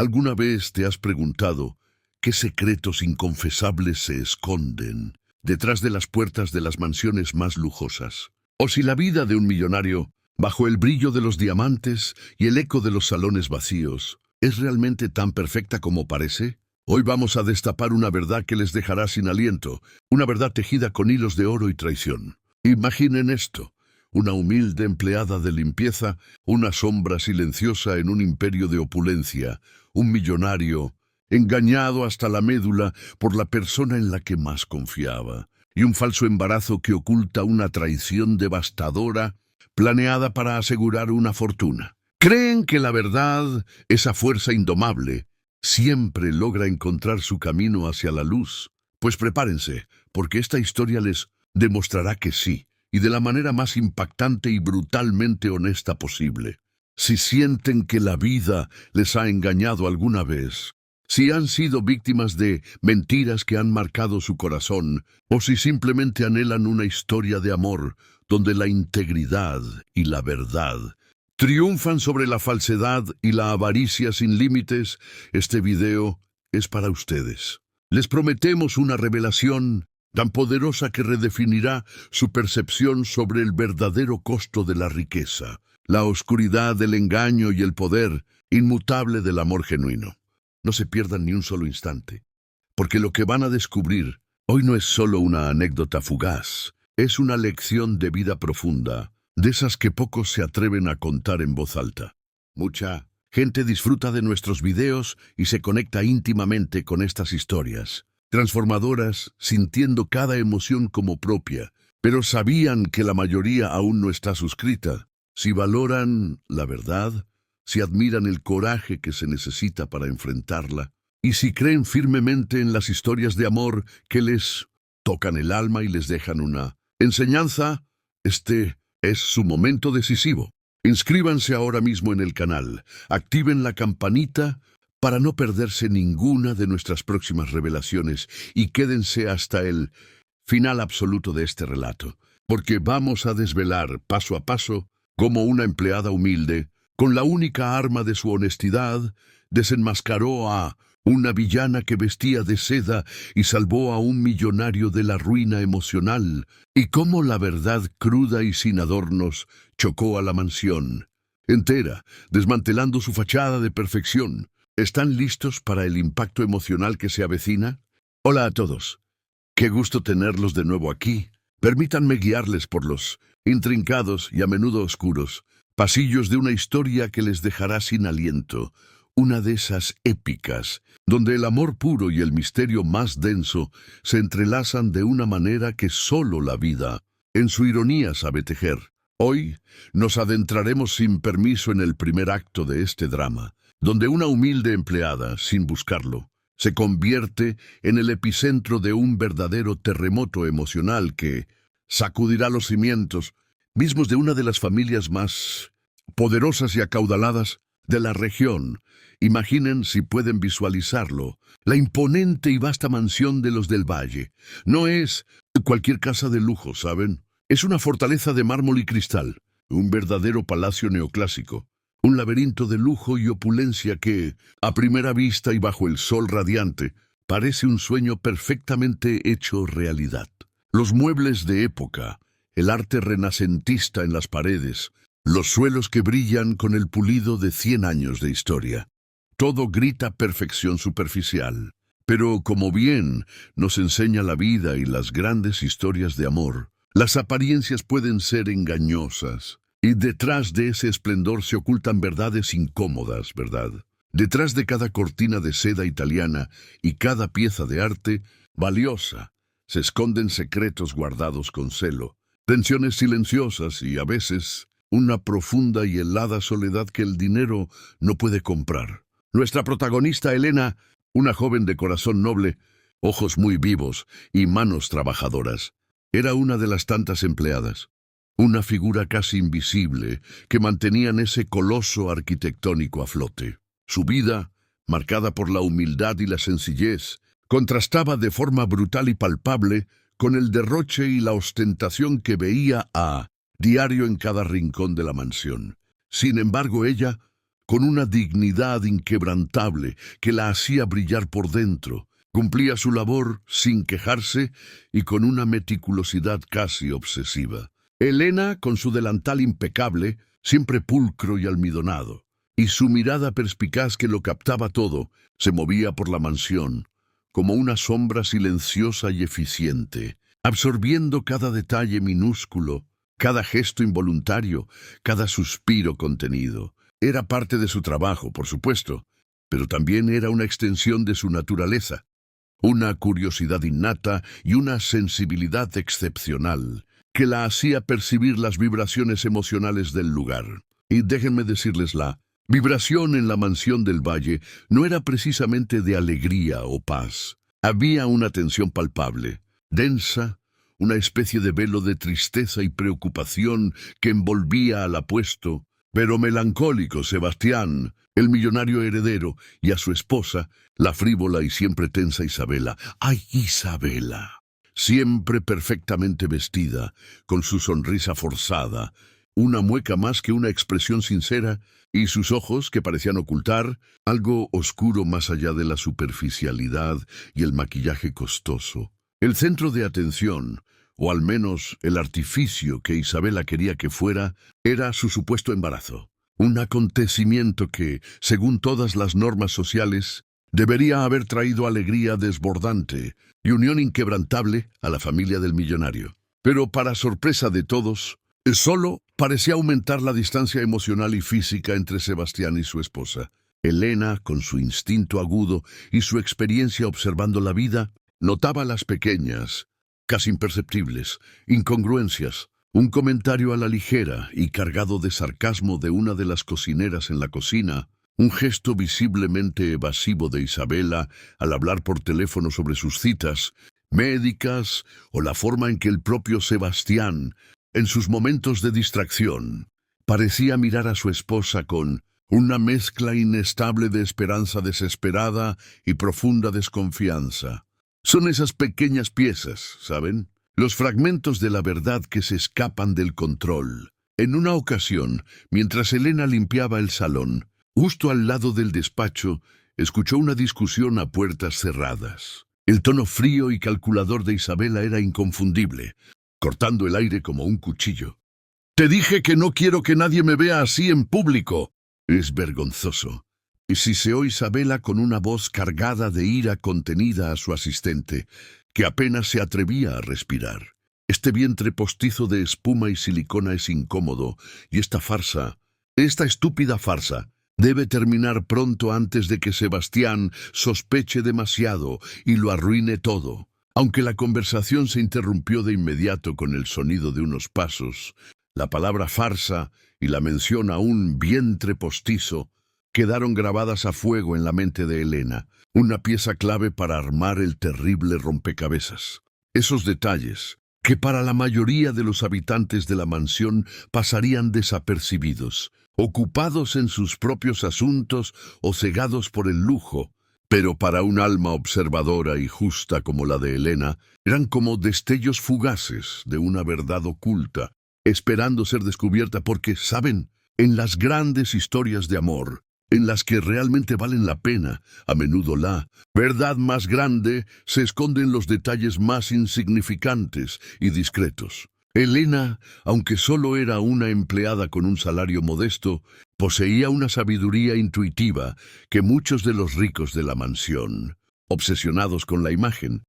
¿Alguna vez te has preguntado qué secretos inconfesables se esconden detrás de las puertas de las mansiones más lujosas? O si la vida de un millonario, bajo el brillo de los diamantes y el eco de los salones vacíos, ¿es realmente tan perfecta como parece? Hoy vamos a destapar una verdad que les dejará sin aliento, una verdad tejida con hilos de oro y traición. Imaginen esto: una humilde empleada de limpieza, una sombra silenciosa en un imperio de opulencia, un millonario engañado hasta la médula por la persona en la que más confiaba, y un falso embarazo que oculta una traición devastadora planeada para asegurar una fortuna. Creen que la verdad, esa fuerza indomable, siempre logra encontrar su camino hacia la luz. Pues prepárense, porque esta historia les demostrará que sí, y de la manera más impactante y brutalmente honesta posible. Si sienten que la vida les ha engañado alguna vez, si han sido víctimas de mentiras que han marcado su corazón, o si simplemente anhelan una historia de amor donde la integridad y la verdad triunfan sobre la falsedad y la avaricia sin límites, este video es para ustedes. Les prometemos una revelación tan poderosa que redefinirá su percepción sobre el verdadero costo de la riqueza, la oscuridad del engaño y el poder inmutable del amor genuino. No se pierdan ni un solo instante, porque lo que van a descubrir hoy no es solo una anécdota fugaz, es una lección de vida profunda, de esas que pocos se atreven a contar en voz alta. Mucha gente disfruta de nuestros videos y se conecta íntimamente con estas historias transformadoras, sintiendo cada emoción como propia, pero sabían que la mayoría aún no está suscrita. Si valoran la verdad, si admiran el coraje que se necesita para enfrentarla, y si creen firmemente en las historias de amor que les tocan el alma y les dejan una enseñanza, este es su momento decisivo. Inscríbanse ahora mismo en el canal, activen la campanita para no perderse ninguna de nuestras próximas revelaciones y quédense hasta el final absoluto de este relato, porque vamos a desvelar paso a paso cómo una empleada humilde, con la única arma de su honestidad, desenmascaró a una villana que vestía de seda y salvó a un millonario de la ruina emocional, y cómo la verdad cruda y sin adornos chocó a la mansión entera, desmantelando su fachada de perfección. ¿Están listos para el impacto emocional que se avecina? Hola a todos. Qué gusto tenerlos de nuevo aquí. Permítanme guiarles por los intrincados y a menudo oscuros pasillos de una historia que les dejará sin aliento, una de esas épicas, donde el amor puro y el misterio más denso se entrelazan de una manera que solo la vida, en su ironía, sabe tejer. Hoy nos adentraremos sin permiso en el primer acto de este drama, donde una humilde empleada, sin buscarlo, se convierte en el epicentro de un verdadero terremoto emocional que sacudirá los cimientos mismos de una de las familias más poderosas y acaudaladas de la región. Imaginen, si pueden visualizarlo, la imponente y vasta mansión de los del Valle. No es cualquier casa de lujo, ¿saben? Es una fortaleza de mármol y cristal, un verdadero palacio neoclásico. Un laberinto de lujo y opulencia que, a primera vista y bajo el sol radiante, parece un sueño perfectamente hecho realidad. Los muebles de época, el arte renacentista en las paredes, los suelos que brillan con el pulido de 100 años de historia. Todo grita perfección superficial. Pero como bien nos enseña la vida y las grandes historias de amor, las apariencias pueden ser engañosas. Y detrás de ese esplendor se ocultan verdades incómodas, ¿verdad? Detrás de cada cortina de seda italiana y cada pieza de arte valiosa, se esconden secretos guardados con celo, tensiones silenciosas y, a veces, una profunda y helada soledad que el dinero no puede comprar. Nuestra protagonista, Elena, una joven de corazón noble, ojos muy vivos y manos trabajadoras, era una de las tantas empleadas. Una figura casi invisible que mantenían ese coloso arquitectónico a flote. Su vida, marcada por la humildad y la sencillez, contrastaba de forma brutal y palpable con el derroche y la ostentación que veía a diario en cada rincón de la mansión. Sin embargo, ella con una dignidad inquebrantable que la hacía brillar por dentro. Cumplía su labor sin quejarse y con una meticulosidad casi obsesiva. Elena, con su delantal impecable, siempre pulcro y almidonado, y su mirada perspicaz que lo captaba todo, se movía por la mansión, como una sombra silenciosa y eficiente, absorbiendo cada detalle minúsculo, cada gesto involuntario, cada suspiro contenido. Era parte de su trabajo, por supuesto, pero también era una extensión de su naturaleza, una curiosidad innata y una sensibilidad excepcional que la hacía percibir las vibraciones emocionales del lugar. Y déjenme decirles, la vibración en la mansión del Valle no era precisamente de alegría o paz. Había una tensión palpable, densa, una especie de velo de tristeza y preocupación que envolvía al apuesto, pero melancólico Sebastián, el millonario heredero, y a su esposa, la frívola y siempre tensa Isabela. ¡Ay, Isabela! Siempre perfectamente vestida, con su sonrisa forzada, una mueca más que una expresión sincera, y sus ojos que parecían ocultar algo oscuro más allá de la superficialidad y el maquillaje costoso. El centro de atención, o al menos el artificio que Isabela quería que fuera, era su supuesto embarazo. Un acontecimiento que, según todas las normas sociales, debería haber traído alegría desbordante y unión inquebrantable a la familia del millonario. Pero para sorpresa de todos, solo parecía aumentar la distancia emocional y física entre Sebastián y su esposa. Elena, con su instinto agudo y su experiencia observando la vida, notaba las pequeñas, casi imperceptibles, incongruencias. Un comentario a la ligera y cargado de sarcasmo de una de las cocineras en la cocina, un gesto visiblemente evasivo de Isabela al hablar por teléfono sobre sus citas médicas, o la forma en que el propio Sebastián, en sus momentos de distracción, parecía mirar a su esposa con una mezcla inestable de esperanza desesperada y profunda desconfianza. Son esas pequeñas piezas, ¿saben? Los fragmentos de la verdad que se escapan del control. En una ocasión, mientras Elena limpiaba el salón, justo al lado del despacho, escuchó una discusión a puertas cerradas. El tono frío y calculador de Isabela era inconfundible, cortando el aire como un cuchillo. «Te dije que no quiero que nadie me vea así en público». «Es vergonzoso». Y siseó Isabela con una voz cargada de ira contenida a su asistente, que apenas se atrevía a respirar. Este vientre postizo de espuma y silicona es incómodo, y esta estúpida farsa, debe terminar pronto antes de que Sebastián sospeche demasiado y lo arruine todo. Aunque la conversación se interrumpió de inmediato con el sonido de unos pasos, la palabra farsa y la mención a un vientre postizo quedaron grabadas a fuego en la mente de Elena, una pieza clave para armar el terrible rompecabezas. Esos detalles, que para la mayoría de los habitantes de la mansión pasarían desapercibidos, ocupados en sus propios asuntos o cegados por el lujo, pero para un alma observadora y justa como la de Elena, eran como destellos fugaces de una verdad oculta, esperando ser descubierta porque, ¿saben? En las grandes historias de amor, en las que realmente valen la pena, a menudo la verdad más grande se esconde en los detalles más insignificantes y discretos. Elena, aunque solo era una empleada con un salario modesto, poseía una sabiduría intuitiva que muchos de los ricos de la mansión, obsesionados con la imagen,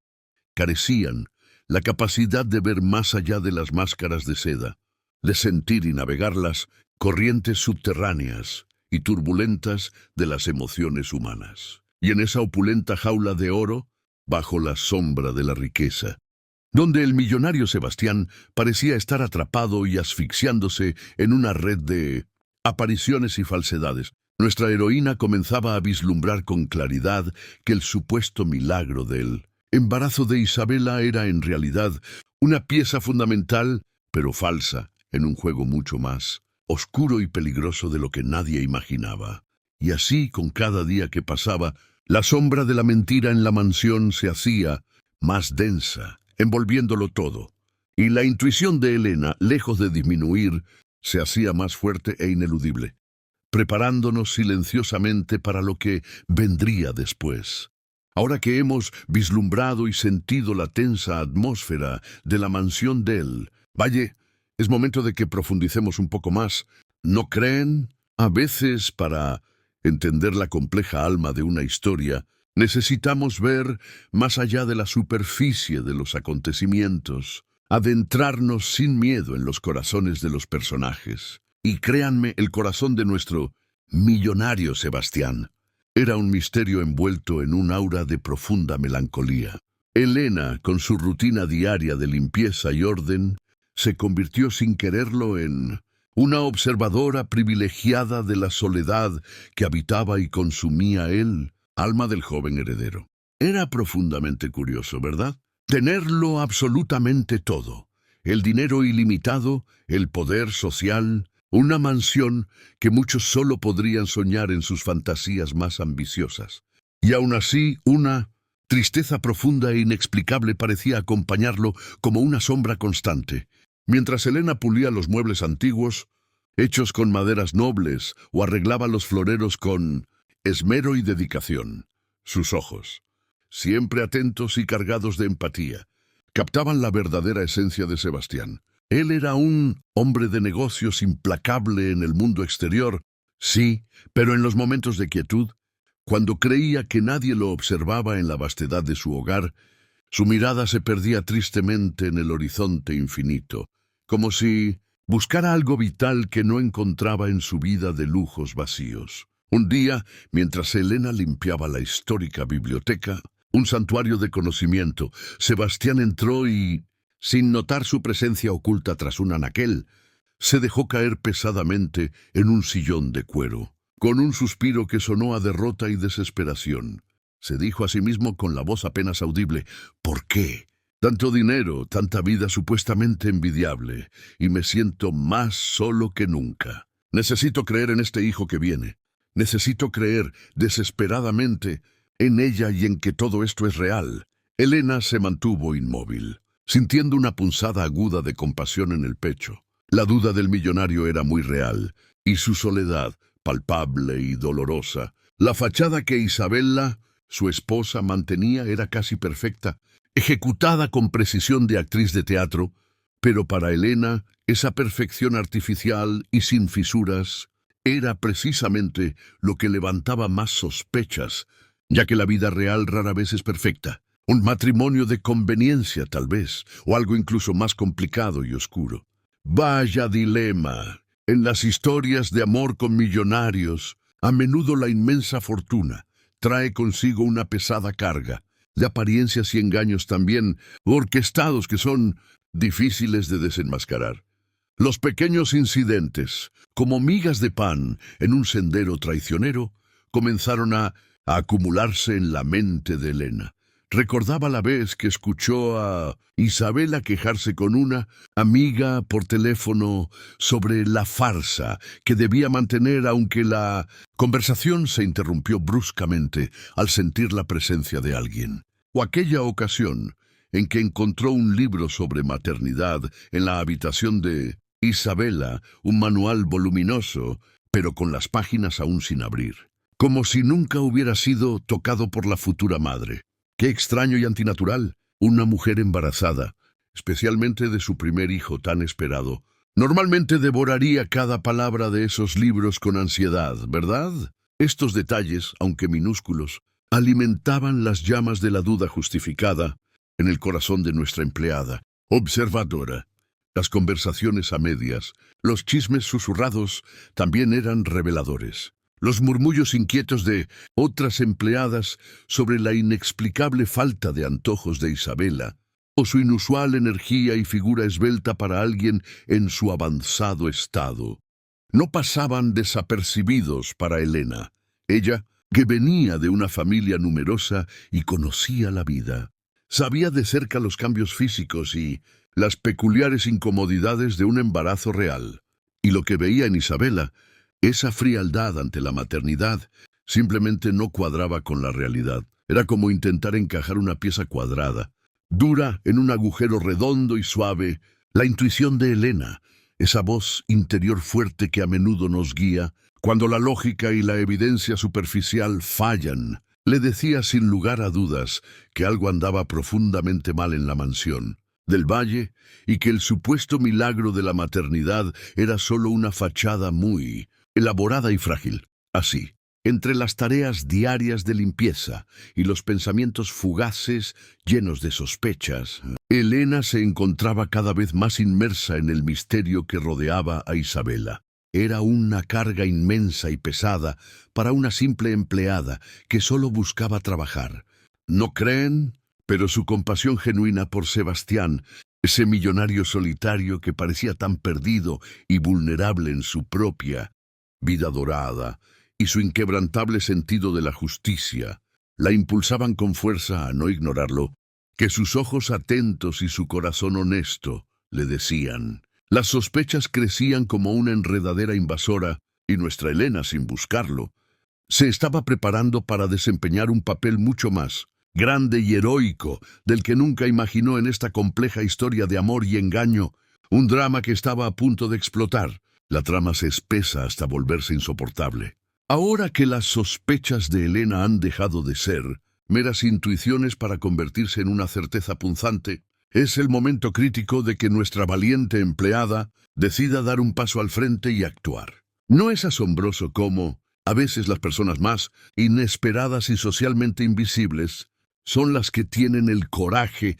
carecían, la capacidad de ver más allá de las máscaras de seda, de sentir y navegar las corrientes subterráneas y turbulentas de las emociones humanas. Y en esa opulenta jaula de oro, bajo la sombra de la riqueza, donde el millonario Sebastián parecía estar atrapado y asfixiándose en una red de apariciones y falsedades, nuestra heroína comenzaba a vislumbrar con claridad que el supuesto milagro del embarazo de Isabela era en realidad una pieza fundamental, pero falsa, en un juego mucho más oscuro y peligroso de lo que nadie imaginaba. Y así, con cada día que pasaba, la sombra de la mentira en la mansión se hacía más densa, envolviéndolo todo. Y la intuición de Elena, lejos de disminuir, se hacía más fuerte e ineludible. preparándonos silenciosamente para lo que vendría después. Ahora que hemos vislumbrado y sentido la tensa atmósfera de la mansión Dell, vaya, es momento de que profundicemos un poco más. ¿No creen? A veces, para entender la compleja alma de una historia, necesitamos ver más allá de la superficie de los acontecimientos, adentrarnos sin miedo en los corazones de los personajes. Y créanme, el corazón de nuestro millonario Sebastián era un misterio envuelto en un aura de profunda melancolía. Elena, con su rutina diaria de limpieza y orden, se convirtió sin quererlo en una observadora privilegiada de la soledad que habitaba y consumía él, alma del joven heredero. Era profundamente curioso, ¿verdad? Tenerlo absolutamente todo: el dinero ilimitado, el poder social, una mansión que muchos solo podrían soñar en sus fantasías más ambiciosas. Y aún así, una tristeza profunda e inexplicable parecía acompañarlo como una sombra constante. Mientras Elena pulía los muebles antiguos, hechos con maderas nobles, o arreglaba los floreros con esmero y dedicación, sus ojos, siempre atentos y cargados de empatía, captaban la verdadera esencia de Sebastián. Él era un hombre de negocios implacable en el mundo exterior, sí, pero en los momentos de quietud, cuando creía que nadie lo observaba en la vastedad de su hogar, su mirada se perdía tristemente en el horizonte infinito, como si buscara algo vital que no encontraba en su vida de lujos vacíos. Un día, mientras Elena limpiaba la histórica biblioteca, un santuario de conocimiento, Sebastián entró y, sin notar su presencia oculta tras un anaquel, se dejó caer pesadamente en un sillón de cuero. Con un suspiro que sonó a derrota y desesperación, se dijo a sí mismo con la voz apenas audible: ¿por qué? Tanto dinero, tanta vida supuestamente envidiable, y me siento más solo que nunca. Necesito creer en este hijo que viene. Necesito creer desesperadamente en ella y en que todo esto es real. Elena se mantuvo inmóvil, sintiendo una punzada aguda de compasión en el pecho. La duda del millonario era muy real, y su soledad, palpable y dolorosa. La fachada que Isabella, su esposa, mantenía era casi perfecta, ejecutada con precisión de actriz de teatro, pero para Elena, esa perfección artificial y sin fisuras era precisamente lo que levantaba más sospechas, ya que la vida real rara vez es perfecta. Un matrimonio de conveniencia, tal vez, o algo incluso más complicado y oscuro. Vaya dilema. En las historias de amor con millonarios, a menudo la inmensa fortuna trae consigo una pesada carga, de apariencias y engaños también orquestados que son difíciles de desenmascarar. Los pequeños incidentes, como migas de pan en un sendero traicionero, comenzaron a acumularse en la mente de Elena. Recordaba la vez que escuchó a Isabella quejarse con una amiga por teléfono sobre la farsa que debía mantener, aunque la conversación se interrumpió bruscamente al sentir la presencia de alguien. O aquella ocasión en que encontró un libro sobre maternidad en la habitación de Isabella, un manual voluminoso, pero con las páginas aún sin abrir, como si nunca hubiera sido tocado por la futura madre. Qué extraño y antinatural. Una mujer embarazada, especialmente de su primer hijo tan esperado, normalmente devoraría cada palabra de esos libros con ansiedad, ¿verdad? Estos detalles, aunque minúsculos, alimentaban las llamas de la duda justificada en el corazón de nuestra empleada, observadora. Las conversaciones a medias, los chismes susurrados, también eran reveladores. Los murmullos inquietos de otras empleadas sobre la inexplicable falta de antojos de Isabella, o su inusual energía y figura esbelta para alguien en su avanzado estado, no pasaban desapercibidos para Elena. Ella, que venía de una familia numerosa y conocía la vida, sabía de cerca los cambios físicos y las peculiares incomodidades de un embarazo real. Y lo que veía en Isabella, esa frialdad ante la maternidad, simplemente no cuadraba con la realidad. Era como intentar encajar una pieza cuadrada, dura en un agujero redondo y suave. La intuición de Elena, esa voz interior fuerte que a menudo nos guía, Cuando la lógica y la evidencia superficial fallan, le decía sin lugar a dudas que algo andaba profundamente mal en la mansión del Valle y que el supuesto milagro de la maternidad era solo una fachada muy elaborada y frágil. Así, entre las tareas diarias de limpieza y los pensamientos fugaces llenos de sospechas, Elena se encontraba cada vez más inmersa en el misterio que rodeaba a Isabela. Era una carga inmensa y pesada para una simple empleada que solo buscaba trabajar. ¿No creen? Pero su compasión genuina por Sebastián, ese millonario solitario que parecía tan perdido y vulnerable en su propia vida dorada, y su inquebrantable sentido de la justicia, la impulsaban con fuerza a no ignorarlo, que sus ojos atentos y su corazón honesto le decían. Las sospechas crecían como una enredadera invasora, y nuestra Elena, sin buscarlo, se estaba preparando para desempeñar un papel mucho más grande y heroico del que nunca imaginó en esta compleja historia de amor y engaño, un drama que estaba a punto de explotar. La trama se espesa hasta volverse insoportable. Ahora que las sospechas de Elena han dejado de ser meras intuiciones para convertirse en una certeza punzante, es el momento crítico de que nuestra valiente empleada decida dar un paso al frente y actuar. ¿No es asombroso cómo, a veces, las personas más inesperadas y socialmente invisibles son las que tienen el coraje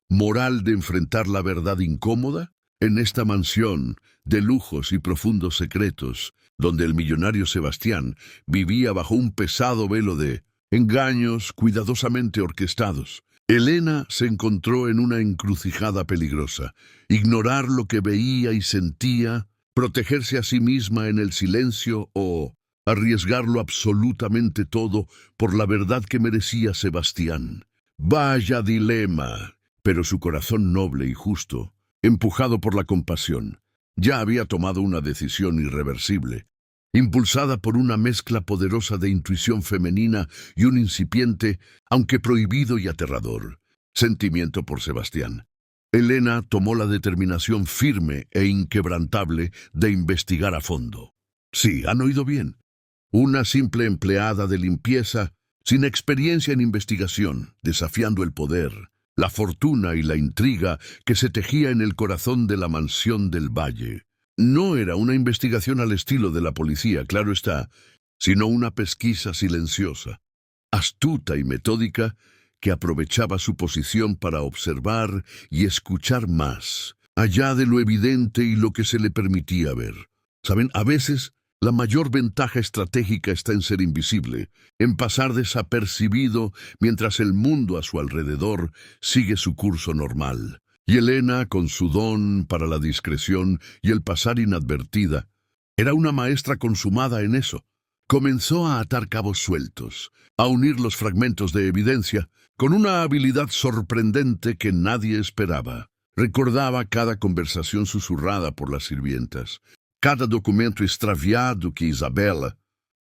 moral de enfrentar la verdad incómoda? En esta mansión de lujos y profundos secretos, donde el millonario Sebastián vivía bajo un pesado velo de engaños cuidadosamente orquestados, Elena se encontró en una encrucijada peligrosa. Ignorar lo que veía y sentía, protegerse a sí misma en el silencio o arriesgarlo absolutamente todo por la verdad que merecía Sebastián. Vaya dilema. Pero su corazón noble y justo, empujado por la compasión, ya había tomado una decisión irreversible. Impulsada por una mezcla poderosa de intuición femenina y un incipiente, aunque prohibido y aterrador, sentimiento por Sebastián, Elena tomó la determinación firme e inquebrantable de investigar a fondo. Sí, han oído bien. Una simple empleada de limpieza, sin experiencia en investigación, desafiando el poder, la fortuna y la intriga que se tejía en el corazón de la mansión del Valle. No era una investigación al estilo de la policía, claro está, sino una pesquisa silenciosa, astuta y metódica, que aprovechaba su posición para observar y escuchar más, allá de lo evidente y lo que se le permitía ver. ¿Saben? A veces, la mayor ventaja estratégica está en ser invisible, en pasar desapercibido mientras el mundo a su alrededor sigue su curso normal. Y Elena, con su don para la discreción y el pasar inadvertida, era una maestra consumada en eso. Comenzó a atar cabos sueltos, a unir los fragmentos de evidencia, con una habilidad sorprendente que nadie esperaba. Recordaba cada conversación susurrada por las sirvientas, cada documento extraviado que Isabela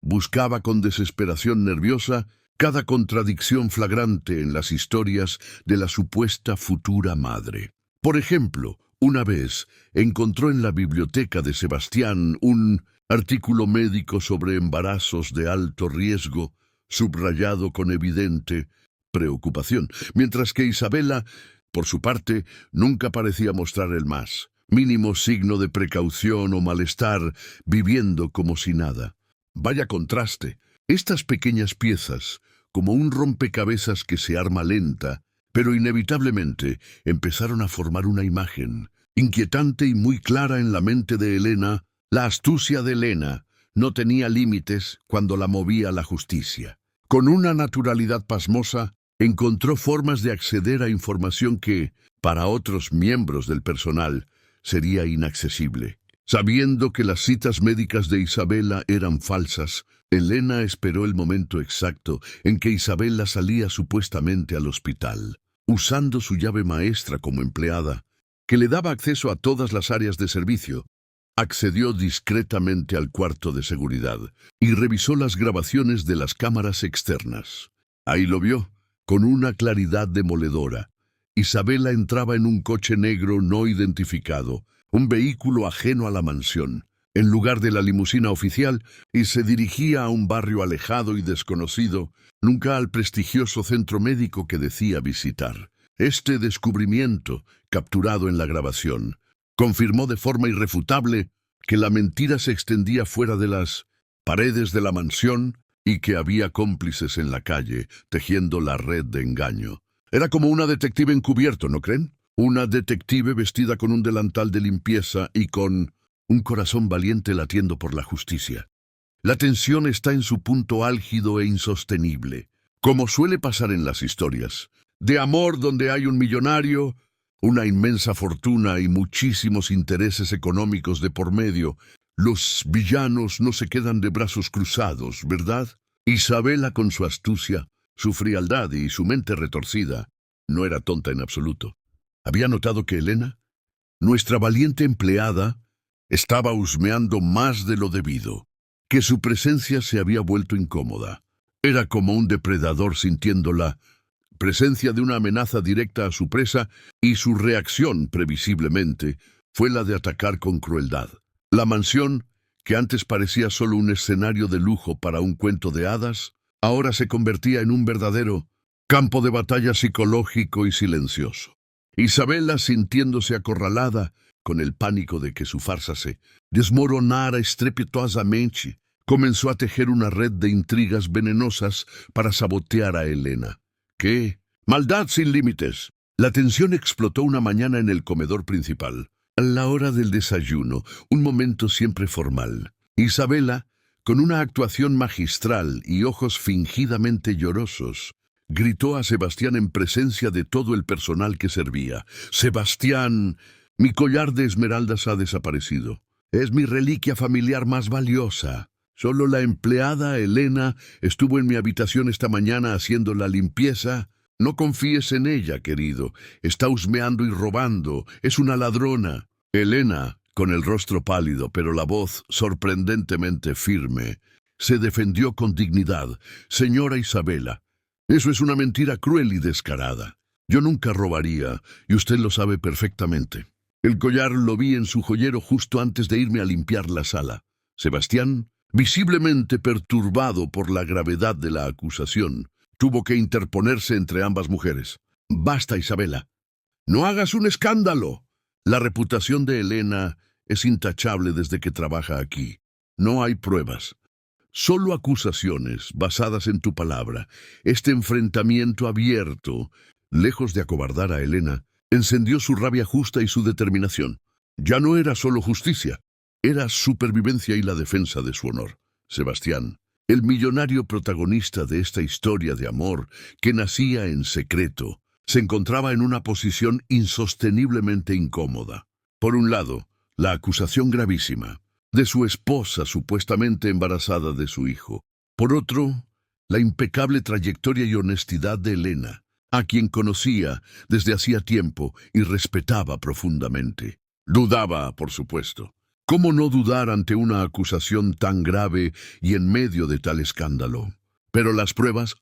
buscaba con desesperación nerviosa, cada contradicción flagrante en las historias de la supuesta futura madre. Por ejemplo, una vez encontró en la biblioteca de Sebastián un artículo médico sobre embarazos de alto riesgo, subrayado con evidente preocupación, mientras que Isabela, por su parte, nunca parecía mostrar el más mínimo signo de precaución o malestar, viviendo como si nada. Vaya contraste. Estas pequeñas piezas, como un rompecabezas que se arma lenta, pero inevitablemente empezaron a formar una imagen inquietante y muy clara en la mente de Elena. La astucia de Elena no tenía límites cuando la movía la justicia. Con una naturalidad pasmosa, encontró formas de acceder a información que, para otros miembros del personal, sería inaccesible. Sabiendo que las citas médicas de Isabela eran falsas, Elena esperó el momento exacto en que Isabela salía supuestamente al hospital. Usando su llave maestra como empleada, que le daba acceso a todas las áreas de servicio, accedió discretamente al cuarto de seguridad y revisó las grabaciones de las cámaras externas. Ahí lo vio, con una claridad demoledora. Isabela entraba en un coche negro no identificado, un vehículo ajeno a la mansión. en lugar de la limusina oficial y se dirigía a un barrio alejado y desconocido, nunca al prestigioso centro médico que decía visitar. Este descubrimiento, capturado en la grabación, confirmó de forma irrefutable que la mentira se extendía fuera de las paredes de la mansión y que había cómplices en la calle tejiendo la red de engaño. Era como una detective encubierto, ¿no creen? Una detective vestida con un delantal de limpieza y con un corazón valiente latiendo por la justicia. La tensión está en su punto álgido e insostenible, como suele pasar en las historias. De amor donde hay un millonario, una inmensa fortuna y muchísimos intereses económicos de por medio, los villanos no se quedan de brazos cruzados, ¿verdad? Isabela, con su astucia, su frialdad y su mente retorcida, no era tonta en absoluto. Había notado que Elena, nuestra valiente empleada, estaba husmeando más de lo debido, que su presencia se había vuelto incómoda. Era como un depredador sintiendo la presencia de una amenaza directa a su presa y su reacción, previsiblemente, fue la de atacar con crueldad. La mansión, que antes parecía solo un escenario de lujo para un cuento de hadas, ahora se convertía en un verdadero campo de batalla psicológico y silencioso. Isabela, sintiéndose acorralada, con el pánico de que su farsa se desmoronara estrepitosamente, comenzó a tejer una red de intrigas venenosas para sabotear a Elena. ¡Qué maldad sin límites! La tensión explotó una mañana en el comedor principal. A la hora del desayuno, un momento siempre formal. Isabela, con una actuación magistral y ojos fingidamente llorosos, gritó a Sebastián en presencia de todo el personal que servía. «Sebastián, mi collar de esmeraldas ha desaparecido. Es mi reliquia familiar más valiosa. Solo la empleada Elena estuvo en mi habitación esta mañana haciendo la limpieza. No confíes en ella, querido. Está husmeando y robando. Es una ladrona». Elena, con el rostro pálido, pero la voz sorprendentemente firme, se defendió con dignidad. «Señora Isabela, eso es una mentira cruel y descarada. Yo nunca robaría, y usted lo sabe perfectamente. El collar lo vi en su joyero justo antes de irme a limpiar la sala». Sebastián, visiblemente perturbado por la gravedad de la acusación, tuvo que interponerse entre ambas mujeres. «Basta, Isabela. No hagas un escándalo. La reputación de Elena es intachable desde que trabaja aquí. No hay pruebas. Solo acusaciones basadas en tu palabra. Este enfrentamiento abierto, lejos de acobardar a Elena, encendió su rabia justa y su determinación. Ya no era solo justicia, era supervivencia y la defensa de su honor. Sebastián, el millonario protagonista de esta historia de amor que nacía en secreto, se encontraba en una posición insosteniblemente incómoda. Por un lado, la acusación gravísima de su esposa supuestamente embarazada de su hijo. Por otro, la impecable trayectoria y honestidad de Elena, a quien conocía desde hacía tiempo y respetaba profundamente. Dudaba, por supuesto. ¿Cómo no dudar ante una acusación tan grave y en medio de tal escándalo? Pero las pruebas,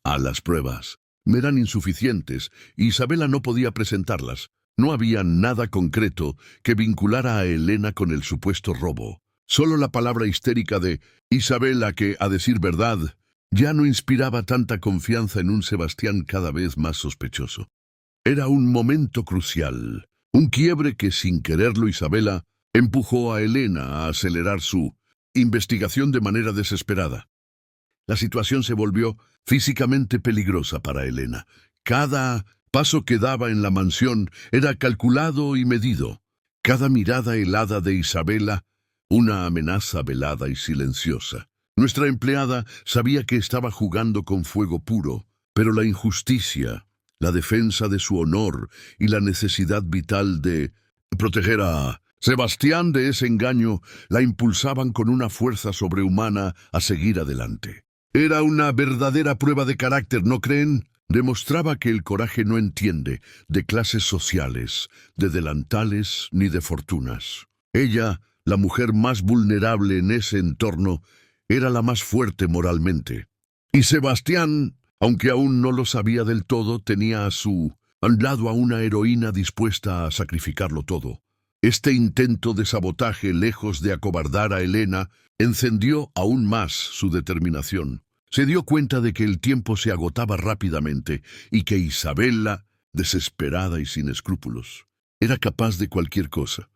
me eran insuficientes y Isabela no podía presentarlas. No había nada concreto que vinculara a Elena con el supuesto robo. Solo la palabra histérica de Isabela que, a decir verdad, ya no inspiraba tanta confianza en un Sebastián cada vez más sospechoso. Era un momento crucial, un quiebre que, sin quererlo, Isabela empujó a Elena a acelerar su investigación de manera desesperada. La situación se volvió físicamente peligrosa para Elena. Cada paso que daba en la mansión era calculado y medido. Cada mirada helada de Isabela, una amenaza velada y silenciosa. Nuestra empleada sabía que estaba jugando con fuego puro, pero la injusticia, la defensa de su honor y la necesidad vital de proteger a Sebastián de ese engaño la impulsaban con una fuerza sobrehumana a seguir adelante. Era una verdadera prueba de carácter, ¿no creen? Demostraba que el coraje no entiende de clases sociales, de delantales ni de fortunas. Ella, la mujer más vulnerable en ese entorno, era la más fuerte moralmente. Y Sebastián, aunque aún no lo sabía del todo, tenía a su lado a una heroína dispuesta a sacrificarlo todo. Este intento de sabotaje, lejos de acobardar a Helena, encendió aún más su determinación. Se dio cuenta de que el tiempo se agotaba rápidamente y que Isabella, desesperada y sin escrúpulos, era capaz de cualquier cosa,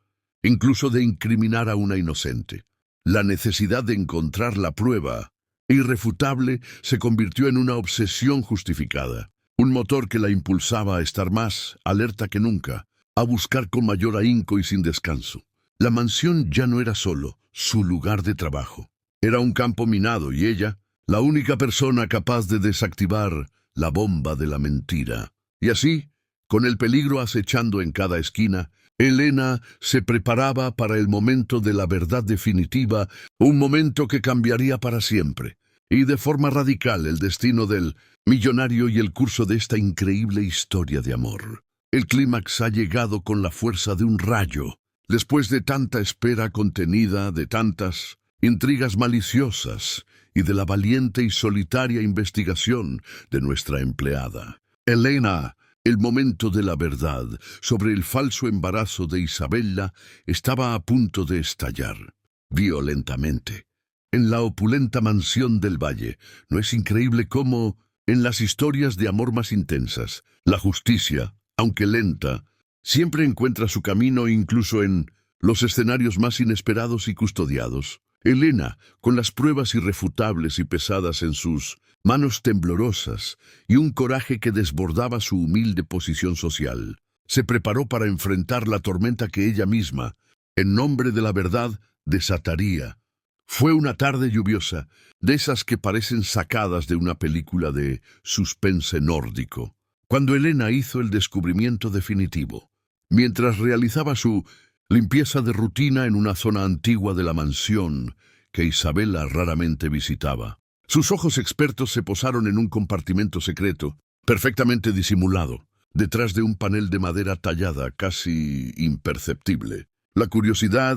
incluso de incriminar a una inocente. La necesidad de encontrar la prueba irrefutable se convirtió en una obsesión justificada, un motor que la impulsaba a estar más alerta que nunca, a buscar con mayor ahínco y sin descanso. La mansión ya no era solo su lugar de trabajo. Era un campo minado y ella, la única persona capaz de desactivar la bomba de la mentira. Y así, con el peligro acechando en cada esquina, Helena se preparaba para el momento de la verdad definitiva, un momento que cambiaría para siempre, y de forma radical el destino del millonario y el curso de esta increíble historia de amor. El clímax ha llegado con la fuerza de un rayo, después de tanta espera contenida, de tantas intrigas maliciosas y de la valiente y solitaria investigación de nuestra empleada. Helena, el momento de la verdad sobre el falso embarazo de Isabella estaba a punto de estallar, violentamente. En la opulenta mansión del Valle, ¿no es increíble cómo, en las historias de amor más intensas, la justicia, aunque lenta, siempre encuentra su camino incluso en los escenarios más inesperados y custodiados? Helena, con las pruebas irrefutables y pesadas en sus manos temblorosas y un coraje que desbordaba su humilde posición social, se preparó para enfrentar la tormenta que ella misma, en nombre de la verdad, desataría. Fue una tarde lluviosa, de esas que parecen sacadas de una película de suspense nórdico, cuando Helena hizo el descubrimiento definitivo. Mientras realizaba su limpieza de rutina en una zona antigua de la mansión que Isabella raramente visitaba, sus ojos expertos se posaron en un compartimento secreto, perfectamente disimulado, detrás de un panel de madera tallada, casi imperceptible. La curiosidad,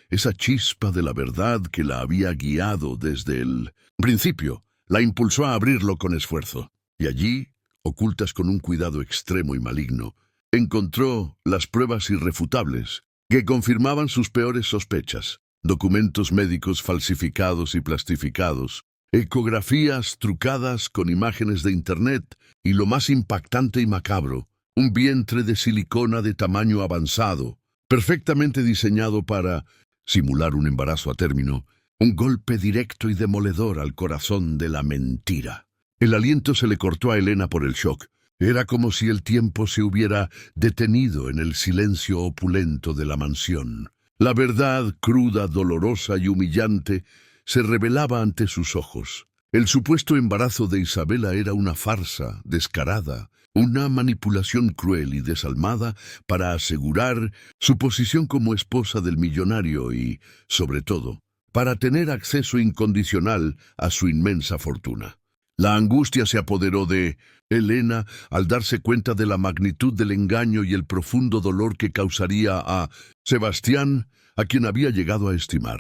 esa chispa de la verdad que la había guiado desde el principio, la impulsó a abrirlo con esfuerzo. Y allí, ocultas con un cuidado extremo y maligno, encontró las pruebas irrefutables que confirmaban sus peores sospechas: documentos médicos falsificados y plastificados, ecografías trucadas con imágenes de Internet y, lo más impactante y macabro, un vientre de silicona de tamaño avanzado, perfectamente diseñado para simular un embarazo a término, un golpe directo y demoledor al corazón de la mentira. El aliento se le cortó a Helena por el shock. Era como si el tiempo se hubiera detenido en el silencio opulento de la mansión. La verdad, cruda, dolorosa y humillante, se revelaba ante sus ojos. El supuesto embarazo de Isabella era una farsa descarada, una manipulación cruel y desalmada para asegurar su posición como esposa del millonario y, sobre todo, para tener acceso incondicional a su inmensa fortuna. La angustia se apoderó de Helena al darse cuenta de la magnitud del engaño y el profundo dolor que causaría a Sebastián, a quien había llegado a estimar.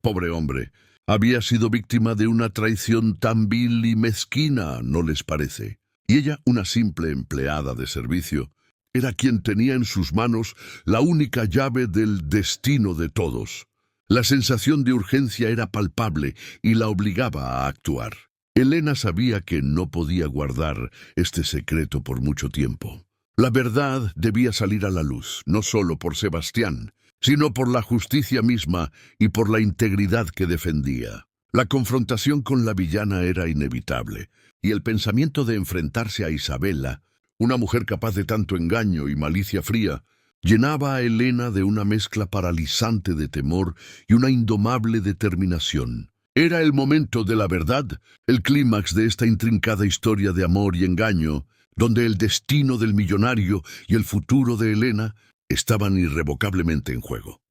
Pobre hombre, había sido víctima de una traición tan vil y mezquina, ¿no les parece? Y ella, una simple empleada de servicio, era quien tenía en sus manos la única llave del destino de todos. La sensación de urgencia era palpable y la obligaba a actuar. Helena sabía que no podía guardar este secreto por mucho tiempo. La verdad debía salir a la luz, no solo por Sebastián, sino por la justicia misma y por la integridad que defendía. La confrontación con la villana era inevitable, y el pensamiento de enfrentarse a Isabella, una mujer capaz de tanto engaño y malicia fría, llenaba a Helena de una mezcla paralizante de temor y una indomable determinación. Era el momento de la verdad, el clímax de esta intrincada historia de amor y engaño, donde el destino del millonario y el futuro de Helena estaban irrevocablemente en juego.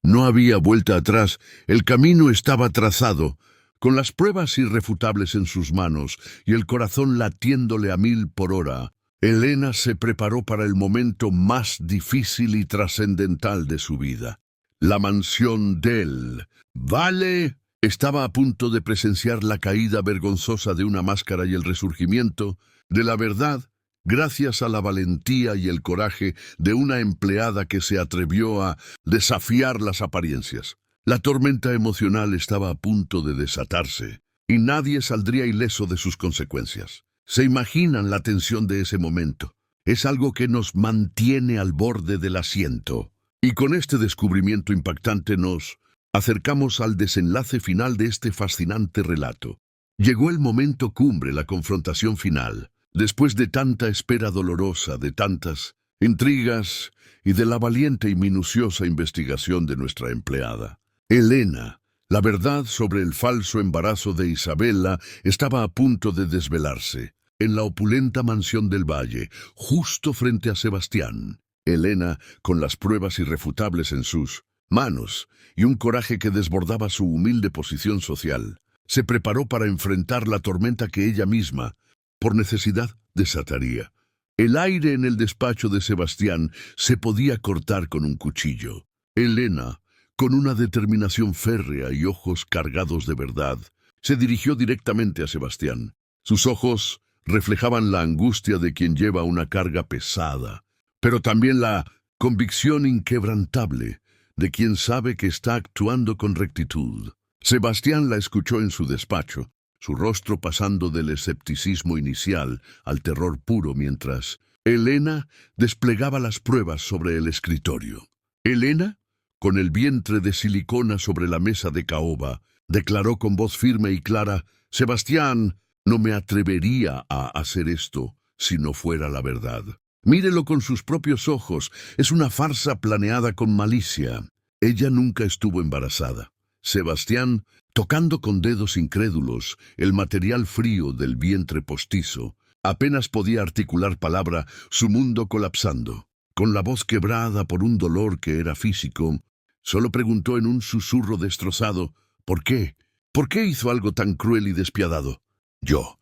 No había vuelta atrás, el camino estaba trazado, con las pruebas irrefutables en sus manos y el corazón latiéndole a 1000 por hora. Helena se preparó para el momento más difícil y trascendental de su vida. La mansión del Valle estaba a punto de presenciar la caída vergonzosa de una máscara y el resurgimiento de la verdad gracias a la valentía y el coraje de una empleada que se atrevió a desafiar las apariencias. La tormenta emocional estaba a punto de desatarse, y nadie saldría ileso de sus consecuencias. ¿Se imaginan la tensión de ese momento? Es algo que nos mantiene al borde del asiento. Y con este descubrimiento impactante nos acercamos al desenlace final de este fascinante relato. Llegó el momento cumbre, la confrontación final. Después de tanta espera dolorosa, de tantas intrigas y de la valiente y minuciosa investigación de nuestra empleada, Elena, la verdad sobre el falso embarazo de Isabella estaba a punto de desvelarse. En la opulenta mansión del valle, justo frente a Sebastián, Elena, con las pruebas irrefutables en sus manos y un coraje que desbordaba su humilde posición social, se preparó para enfrentar la tormenta que ella misma, por necesidad, desataría. El aire en el despacho de Sebastián se podía cortar con un cuchillo. Elena, con una determinación férrea y ojos cargados de verdad, se dirigió directamente a Sebastián. Sus ojos reflejaban la angustia de quien lleva una carga pesada, pero también la convicción inquebrantable de quien sabe que está actuando con rectitud. Sebastián la escuchó en su despacho, su rostro pasando del escepticismo inicial al terror puro mientras Elena desplegaba las pruebas sobre el escritorio. Elena, con el vientre de silicona sobre la mesa de caoba, declaró con voz firme y clara: «Sebastián, no me atrevería a hacer esto si no fuera la verdad. Mírelo con sus propios ojos, es una farsa planeada con malicia. Ella nunca estuvo embarazada». Sebastián, tocando con dedos incrédulos el material frío del vientre postizo, apenas podía articular palabra, su mundo colapsando. Con la voz quebrada por un dolor que era físico, solo preguntó en un susurro destrozado: «¿Por qué? ¿Por qué hizo algo tan cruel y despiadado?» Yo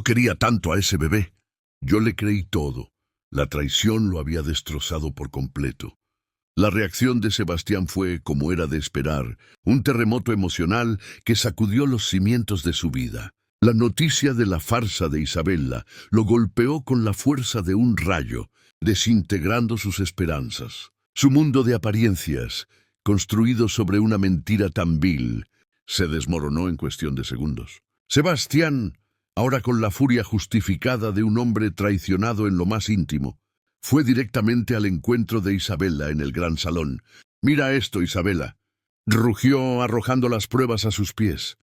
quería tanto a ese bebé. Yo le creí todo. La traición lo había destrozado por completo. La reacción de Sebastián fue, como era de esperar, un terremoto emocional que sacudió los cimientos de su vida. La noticia de la farsa de Isabella lo golpeó con la fuerza de un rayo, desintegrando sus esperanzas. Su mundo de apariencias, construido sobre una mentira tan vil, se desmoronó en cuestión de segundos. Sebastián, ahora con la furia justificada de un hombre traicionado en lo más íntimo, fue directamente al encuentro de Isabella en el gran salón. «Mira esto, Isabella», rugió arrojando las pruebas a sus pies.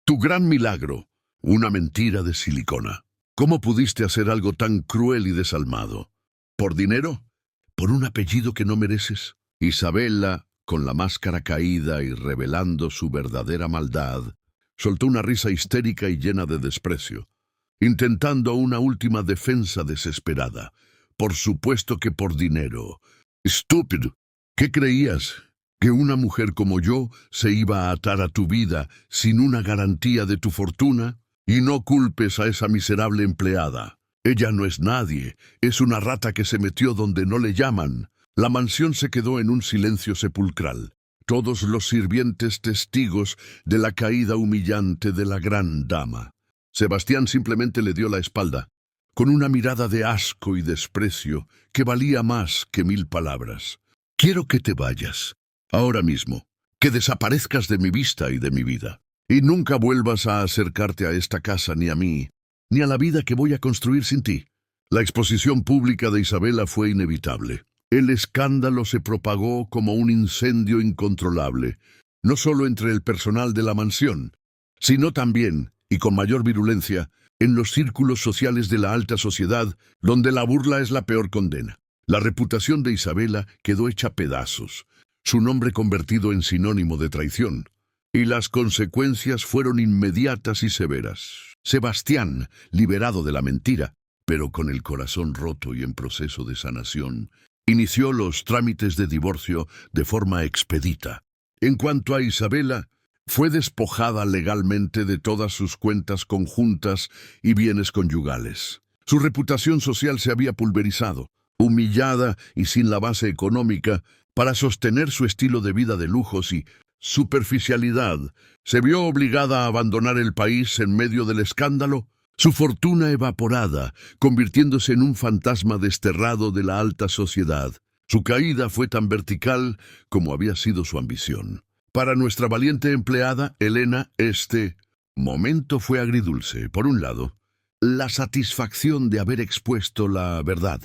«Tu gran milagro, una mentira de silicona. ¿Cómo pudiste hacer algo tan cruel y desalmado? ¿Por dinero? ¿Por un apellido que no mereces?» Isabella, con la máscara caída y revelando su verdadera maldad, soltó una risa histérica y llena de desprecio, intentando una última defensa desesperada. «Por supuesto que por dinero. Estúpido. ¿Qué creías? ¿Que una mujer como yo se iba a atar a tu vida sin una garantía de tu fortuna? Y no culpes a esa miserable empleada. Ella no es nadie. Es una rata que se metió donde no le llaman». La mansión se quedó en un silencio sepulcral. Todos los sirvientes testigos de la caída humillante de la gran dama. Sebastián simplemente le dio la espalda, con una mirada de asco y desprecio que valía más que 1000 palabras. «Quiero que te vayas, ahora mismo, que desaparezcas de mi vista y de mi vida, y nunca vuelvas a acercarte a esta casa ni a mí, ni a la vida que voy a construir sin ti». La exposición pública de Isabella fue inevitable. El escándalo se propagó como un incendio incontrolable, no solo entre el personal de la mansión, sino también, y con mayor virulencia, en los círculos sociales de la alta sociedad, donde la burla es la peor condena. La reputación de Isabella quedó hecha pedazos, su nombre convertido en sinónimo de traición, y las consecuencias fueron inmediatas y severas. Sebastián, liberado de la mentira, pero con el corazón roto y en proceso de sanación, inició los trámites de divorcio de forma expedita. En cuanto a Isabella, fue despojada legalmente de todas sus cuentas conjuntas y bienes conyugales. Su reputación social se había pulverizado, humillada y sin la base económica para sostener su estilo de vida de lujos y superficialidad. Se vio obligada a abandonar el país en medio del escándalo, su fortuna evaporada, convirtiéndose en un fantasma desterrado de la alta sociedad. Su caída fue tan vertical como había sido su ambición. Para nuestra valiente empleada, Elena, este momento fue agridulce. Por un lado, la satisfacción de haber expuesto la verdad.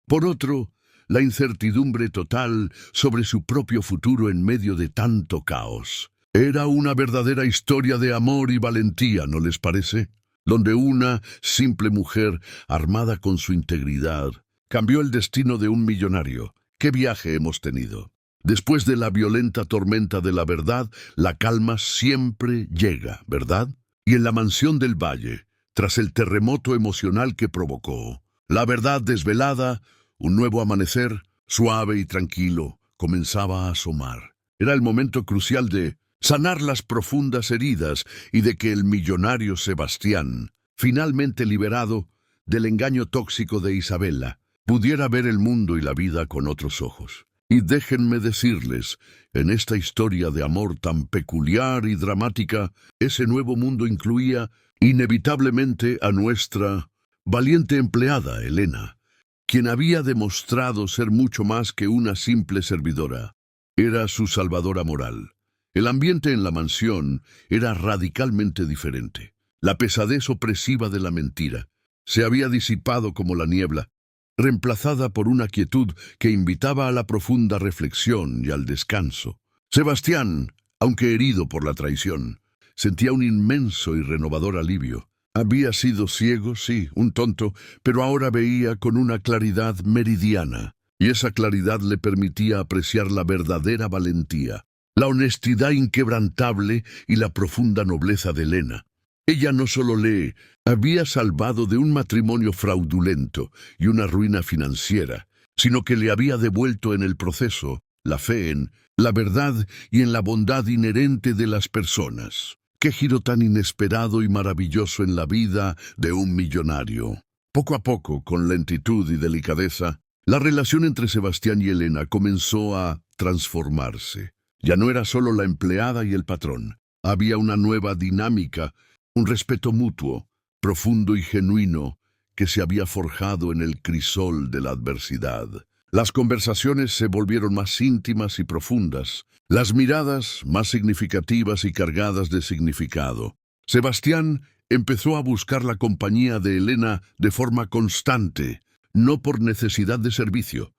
Por otro, la incertidumbre total sobre su propio futuro en medio de tanto caos. Era una verdadera historia de amor y valentía, ¿no les parece? Donde una simple mujer, armada con su integridad, cambió el destino de un millonario. ¿Qué viaje hemos tenido? Después de la violenta tormenta de la verdad, la calma siempre llega, ¿verdad? Y en la mansión del valle, tras el terremoto emocional que provocó, la verdad desvelada, un nuevo amanecer, suave y tranquilo, comenzaba a asomar. Era el momento crucial de sanar las profundas heridas y de que el millonario Sebastián, finalmente liberado del engaño tóxico de Isabela, pudiera ver el mundo y la vida con otros ojos. Y déjenme decirles, en esta historia de amor tan peculiar y dramática, ese nuevo mundo incluía inevitablemente a nuestra valiente empleada, Elena, quien había demostrado ser mucho más que una simple servidora. Era su salvadora moral. El ambiente en la mansión era radicalmente diferente. La pesadez opresiva de la mentira se había disipado como la niebla, reemplazada por una quietud que invitaba a la profunda reflexión y al descanso. Sebastián, aunque herido por la traición, sentía un inmenso y renovador alivio. Había sido ciego, sí, un tonto, pero ahora veía con una claridad meridiana, y esa claridad le permitía apreciar la verdadera valentía, la honestidad inquebrantable y la profunda nobleza de Elena. Ella no solo le había salvado de un matrimonio fraudulento y una ruina financiera, sino que le había devuelto en el proceso la fe en la verdad y en la bondad inherente de las personas. ¡Qué giro tan inesperado y maravilloso en la vida de un millonario! Poco a poco, con lentitud y delicadeza, la relación entre Sebastián y Elena comenzó a transformarse. Ya no era solo la empleada y el patrón. Había una nueva dinámica, un respeto mutuo, profundo y genuino, que se había forjado en el crisol de la adversidad. Las conversaciones se volvieron más íntimas y profundas, las miradas más significativas y cargadas de significado. Sebastián empezó a buscar la compañía de Elena de forma constante, no por necesidad de servicio,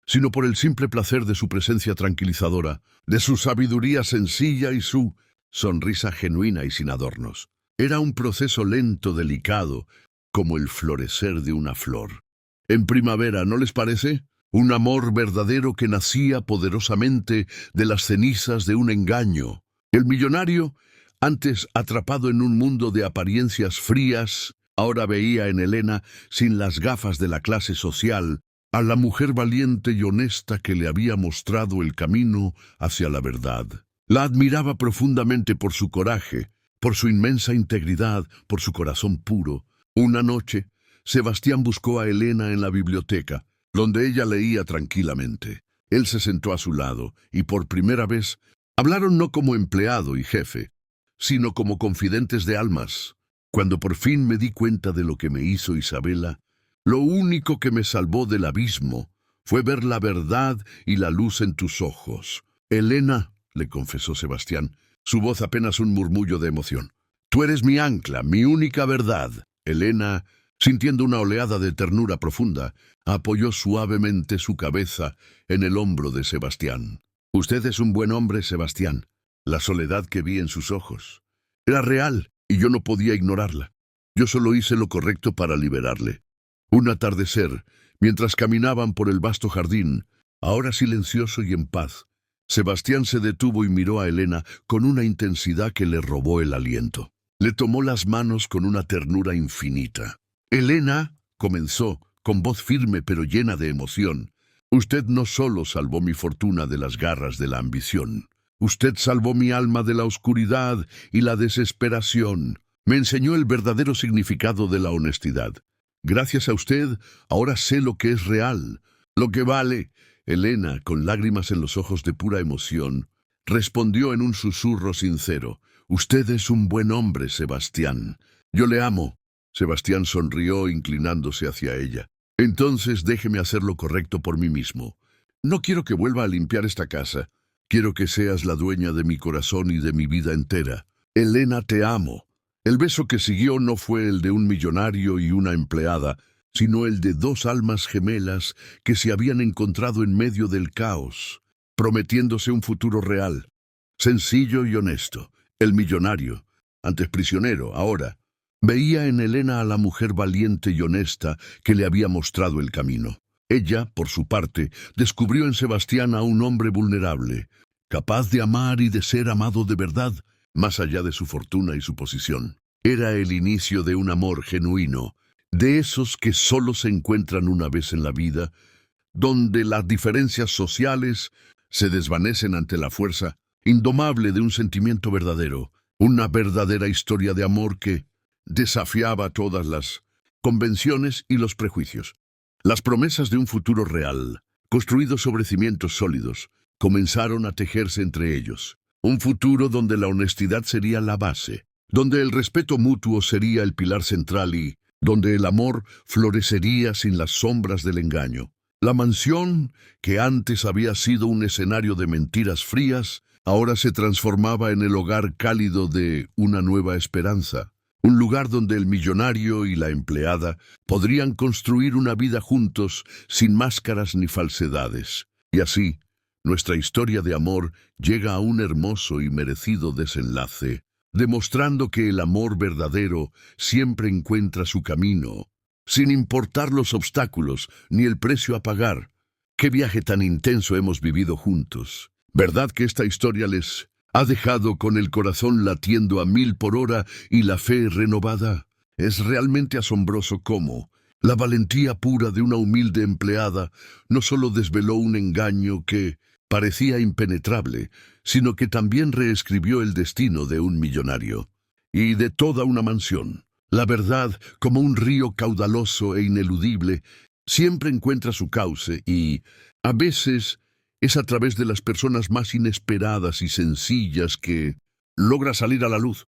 sino por el simple placer de su presencia tranquilizadora, de su sabiduría sencilla y su sonrisa genuina y sin adornos. Era un proceso lento, delicado, como el florecer de una flor. En primavera, ¿no les parece? Un amor verdadero que nacía poderosamente de las cenizas de un engaño. El millonario, antes atrapado en un mundo de apariencias frías, ahora veía en Elena, sin las gafas de la clase social, a la mujer valiente y honesta que le había mostrado el camino hacia la verdad. La admiraba profundamente por su coraje, por su inmensa integridad, por su corazón puro. Una noche, Sebastián buscó a Elena en la biblioteca, donde ella leía tranquilamente. Él se sentó a su lado, y por primera vez hablaron no como empleado y jefe, sino como confidentes de almas. Cuando por fin me di cuenta de lo que me hizo Isabela, lo único que me salvó del abismo fue ver la verdad y la luz en tus ojos. Elena, le confesó Sebastián, su voz apenas un murmullo de emoción. Tú eres mi ancla, mi única verdad. Elena, sintiendo una oleada de ternura profunda, apoyó suavemente su cabeza en el hombro de Sebastián. Usted es un buen hombre, Sebastián. La soledad que vi en sus ojos era real y yo no podía ignorarla. Yo solo hice lo correcto para liberarle. Un atardecer, mientras caminaban por el vasto jardín, ahora silencioso y en paz, Sebastián se detuvo y miró a Elena con una intensidad que le robó el aliento. Le tomó las manos con una ternura infinita. Elena, comenzó, con voz firme pero llena de emoción, usted no solo salvó mi fortuna de las garras de la ambición, usted salvó mi alma de la oscuridad y la desesperación. Me enseñó el verdadero significado de la honestidad. Gracias a usted, ahora sé lo que es real, lo que vale. Elena, con lágrimas en los ojos de pura emoción, respondió en un susurro sincero. Usted es un buen hombre, Sebastián. Yo le amo. Sebastián sonrió inclinándose hacia ella. Entonces déjeme hacer lo correcto por mí mismo. No quiero que vuelva a limpiar esta casa. Quiero que seas la dueña de mi corazón y de mi vida entera. Elena, te amo. El beso que siguió no fue el de un millonario y una empleada, sino el de dos almas gemelas que se habían encontrado en medio del caos, prometiéndose un futuro real, sencillo y honesto. El millonario, antes prisionero, ahora, veía en Elena a la mujer valiente y honesta que le había mostrado el camino. Ella, por su parte, descubrió en Sebastián a un hombre vulnerable, capaz de amar y de ser amado de verdad, más allá de su fortuna y su posición. Era el inicio de un amor genuino, de esos que solo se encuentran una vez en la vida, donde las diferencias sociales se desvanecen ante la fuerza indomable de un sentimiento verdadero, una verdadera historia de amor que desafiaba todas las convenciones y los prejuicios. Las promesas de un futuro real, construido sobre cimientos sólidos, comenzaron a tejerse entre ellos. Un futuro donde la honestidad sería la base, donde el respeto mutuo sería el pilar central y donde el amor florecería sin las sombras del engaño. La mansión, que antes había sido un escenario de mentiras frías, ahora se transformaba en el hogar cálido de una nueva esperanza. Un lugar donde el millonario y la empleada podrían construir una vida juntos sin máscaras ni falsedades. Y así, nuestra historia de amor llega a un hermoso y merecido desenlace, demostrando que el amor verdadero siempre encuentra su camino, sin importar los obstáculos ni el precio a pagar. ¡Qué viaje tan intenso hemos vivido juntos! ¿Verdad que esta historia les ha dejado con el corazón latiendo a 1000 por hora y la fe renovada? Es realmente asombroso cómo la valentía pura de una humilde empleada no solo desveló un engaño que parecía impenetrable, sino que también reescribió el destino de un millonario y de toda una mansión. La verdad, como un río caudaloso e ineludible, siempre encuentra su cauce y, a veces, es a través de las personas más inesperadas y sencillas que logra salir a la luz,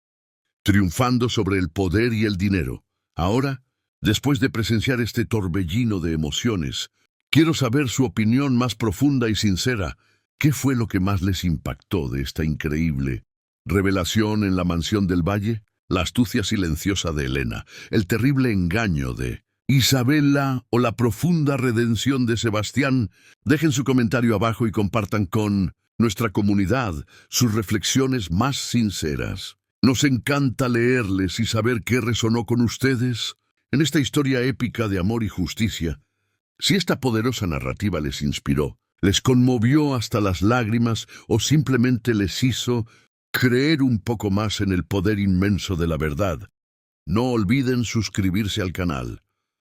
triunfando sobre el poder y el dinero. Ahora, después de presenciar este torbellino de emociones, quiero saber su opinión más profunda y sincera. ¿Qué fue lo que más les impactó de esta increíble revelación en la mansión del Valle? La astucia silenciosa de Elena, el terrible engaño de Isabela o la profunda redención de Sebastián. Dejen su comentario abajo y compartan con nuestra comunidad sus reflexiones más sinceras. Nos encanta leerles y saber qué resonó con ustedes en esta historia épica de amor y justicia. Si esta poderosa narrativa les inspiró, les conmovió hasta las lágrimas o simplemente les hizo creer un poco más en el poder inmenso de la verdad, no olviden suscribirse al canal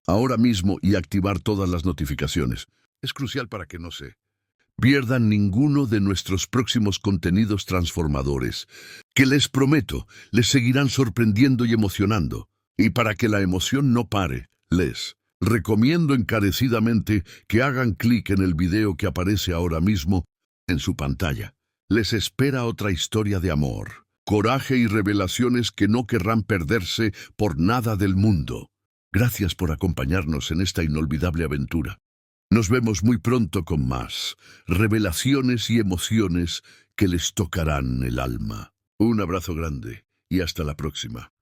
ahora mismo y activar todas las notificaciones. Es crucial para que no se pierdan ninguno de nuestros próximos contenidos transformadores, que les prometo, les seguirán sorprendiendo y emocionando. Y para que la emoción no pare, les recomiendo encarecidamente que hagan clic en el video que aparece ahora mismo en su pantalla. Les espera otra historia de amor, coraje y revelaciones que no querrán perderse por nada del mundo. Gracias por acompañarnos en esta inolvidable aventura. Nos vemos muy pronto con más revelaciones y emociones que les tocarán el alma. Un abrazo grande y hasta la próxima.